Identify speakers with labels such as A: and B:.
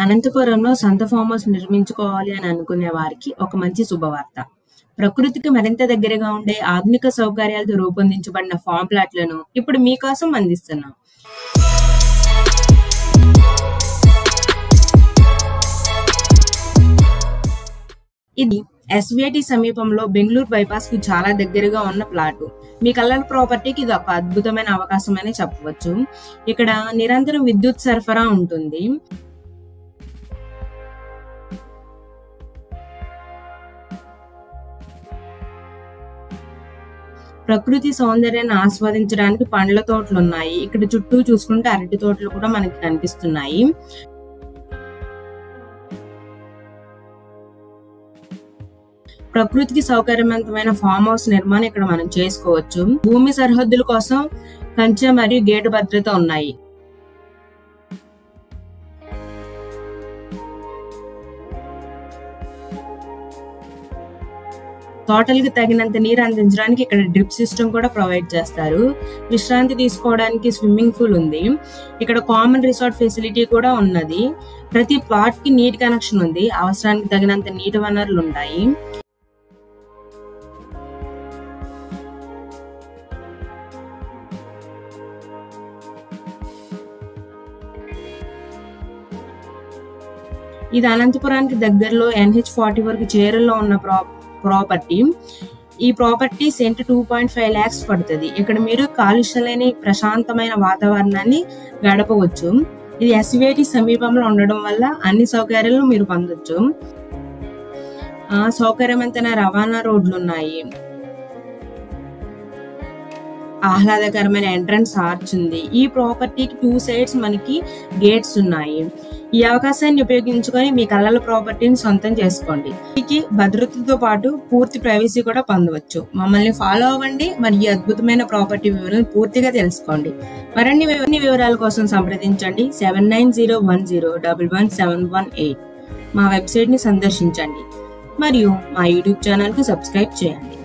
A: అనంతపురంలో సొంత farm house నిర్మించుకోవాలి అని అనుకునే వారికి ఒక మంచి శుభవార్త. ప్రకృతికి మరింత దగ్గరగా ఉండే ఆధునిక సౌకర్యాలతో రూపొందించబడిన ఫామ్ ప్లాట్లను ఇప్పుడు మీకోసం అందిస్తున్నాం. ఇది ఎస్విఐటి సమీపంలో బెంగళూరు బైపాస్ కు చాలా దగ్గరగా ఉన్న ప్లాటు. మీ కలల ప్రాపర్టీకి ఇది ఒక అద్భుతమైన అవకాశం అని చెప్పవచ్చు. ఇక్కడ నిరంతరం విద్యుత్ సరఫరా ఉంటుంది. ప్రకృతి సౌందర్యాన్ని ఆస్వాదించడానికి పండ్ల తోటలు ఉన్నాయి. ఇక్కడ చుట్టూ చూసుకుంటే అరటి తోటలు కూడా మనకి కనిపిస్తున్నాయి. ప్రకృతికి సౌకర్యవంతమైన ఫామ్ హౌస్ నిర్మాణం ఇక్కడ మనం చేసుకోవచ్చు. భూమి సరిహద్దుల కోసం కంచె మరియు గేటు భద్రత ఉన్నాయి. తోటలకు తగినంత నీరు అందించడానికి ఇక్కడ డ్రిప్ సిస్టమ్ కూడా ప్రొవైడ్ చేస్తారు. విశ్రాంతి తీసుకోవడానికి స్విమ్మింగ్ పూల్ ఉంది. ఇక్కడ కామన్ రిసార్ట్ ఫెసిలిటీ కూడా ఉన్నది. ప్రతి ప్లాట్ కి నీటి కనెక్షన్ ఉంది. అవసరానికి తగినంత నీటి వనరులు ఉంటాయి. ఇది అనంతపురానికి దగ్గరలో NH40 వరకు చేరులో ఉన్న ప్రాపర్టీ. ఈ ప్రాపర్టీ సెంట్ 2.5 lakhs పడుతుంది. ఇక్కడ మీరు కాలుష్యం లేని ప్రశాంతమైన వాతావరణాన్ని గడపవచ్చు. ఇది ఎస్విఐటి సమీపంలో ఉండడం వల్ల అన్ని సౌకర్యాలు మీరు పొందొచ్చు. సౌకర్యవంతమైన రవాణా రోడ్లు ఉన్నాయి. ఆహ్లాదకరమైన ఎంట్రన్స్ ఆర్చ్ ఉంది. ఈ ప్రాపర్టీకి 2 sides మనకి గేట్స్ ఉన్నాయి. ఈ అవకాశాన్ని ఉపయోగించుకొని మీ కలల ప్రాపర్టీని సొంతం చేసుకోండి. మీకు భద్రతతో పాటు పూర్తి ప్రైవసీ కూడా పొందవచ్చు. మమ్మల్ని ఫాలో అవ్వండి మరియు ఈ అద్భుతమైన ప్రాపర్టీ వివరాలను పూర్తిగా తెలుసుకోండి. మరిన్ని వివరాల కోసం సంప్రదించండి 7901011718. మా వెబ్సైట్ ని సందర్శించండి మరియు మా యూట్యూబ్ ఛానల్ కు సబ్స్క్రైబ్ చేయండి.